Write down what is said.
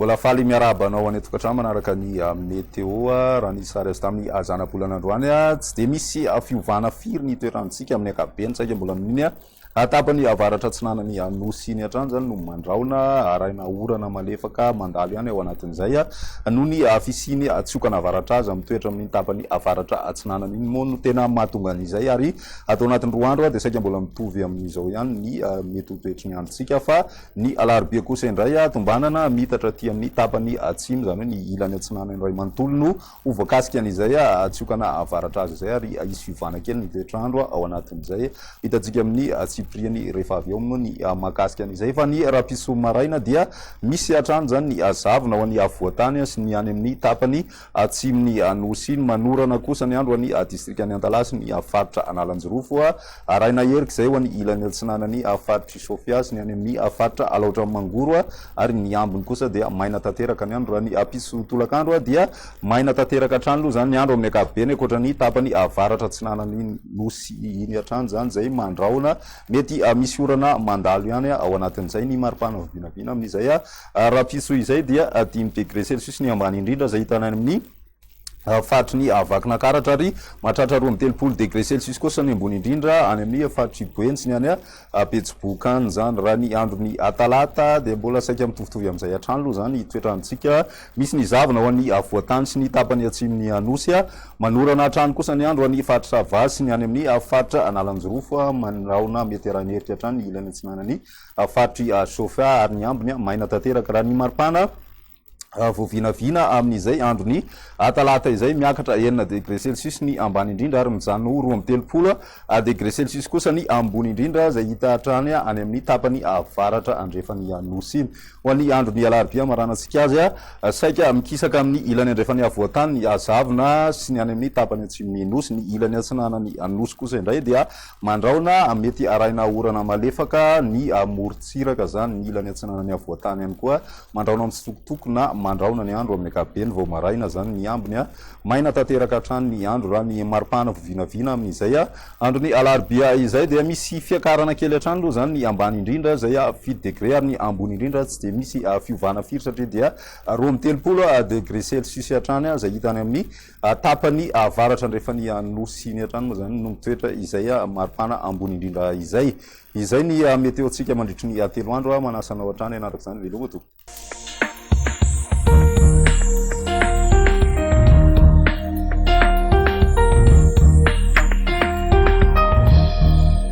Mbola faly miarahaba anao any tokantrano manaraka ny météo raha nisy sary azy tamin'ny zana-bolan'androany tsy de misy fiovana firy ny toerantsika amin'ny ankapobeny saika mbola amin'iny tapany avaratra tsinanany anosy iny hatrany zany no mandraona araina orana malefaka mandalo ihany ao anatin'izay no ny fisiny tsiokana avaratra azy mitoetra amin'ny tapany avaratra atsinanany iny moa no tena mahatonga an'izay ary atao anatin'ny roa andro de saika mbola mitovy amin'izao ihany ny mety ho toetry ny androtsika fa ny alarobia kosa indray tombanana mitatra ty amin'ny tapany atsimo zany hoe ny ilany atsinanany ray manontolo no ho voakasika an'izay tsiokana avaratra azy zay ary isy fivana kely ny toetrandro ao anatin'izay hitantsika amin'ny priany rehefa avy eo moa ny makasika an'izay fa ny rapiso maraina dia misy hatrany zany ny azavona ho an'ny avoatany sy ny any amin'ny tapany atsimony anosy iny manorana kosa ny andro any distrika any Antalasy ny faritra analanjirofo araina eriky zay ho an'ny ilany atsinanany faritra Sofia sy ny any amin'ny faritra alaotra mangoro ary ny ambony kosa dia maina tanteraka ny andro raha ny piso tolakandro dia maina tanteraka hatrany aloha zany ny andro amin'ny ankapobeny ankoatra ny tapany avaratra atsinanany nosy iny hatrany zany zay mandraona mety misy orana mandalo ihany ao anatin'izay ny maripana vinavina amin'izay rapiso izay dia 10 degré celsius ny ambany indrindra zay hitanany amin'ny faritry ny havoakanay ary mahatratra 23 degré celsius kosa ny ambony indrindra any amin'ny faritry boentsy ny any petsibokany zany raha ny andro ny talata de mbola saika mitovitovy amin'izay hatrany aloha zany toetrantsika misy ny zavona ho an'ny avoatany sy ny tapany atsimony anosy manorana hatrany kosa ny andro any faritra vasy ny any amin'ny faritra analanjirofo manraona mety rahanerika hatrany ilany atsinanany faritry Sofia ary ny ambony maina tanteraka raha ny maripana voavinavina amin'izay andro ny talata izay miakatra 9 degré celsius ny ambany indrindra ary mijano 23 degré celsius kosa ny ambony indrindra zay hita hatrany any amin'ny tapany avaratra andrefany anosy iny ho an'ny andro ny alarobia maranatsika azy saika mikisaka amin'ny ilany andrefany avoatany ny azavona sy ny any amin'ny tapany atsimony anosy ny ilany atsinanany anosy kosa indray dia mandraona mety araina orana malefaka ny morontsiraka zany ny ilany atsinanany avoatany ihany koa mandraona mitsitokotoko na mandraona ny andro amin'ny ankapobeny vao maraina zany ny ambony maina tanteraka hatrany ny andro raha ny maripana vovinavina amin'izay andro ny alarobia izay dia misy fiakarana kely hatrany aloha zany ny ambany indrindra zay 7 degré ary ny ambony indrindra tsy de misy fiovana firy satria dia 23 degré celsius hatrany zay hitany amin'ny tapany avaratra andrefany anosy iny hatrany moa zany no mitoetra izay maripana ambony indrindra izay ny meteo tsika mandritry ny telo andro manasanao hatrany anaraka zany veloma to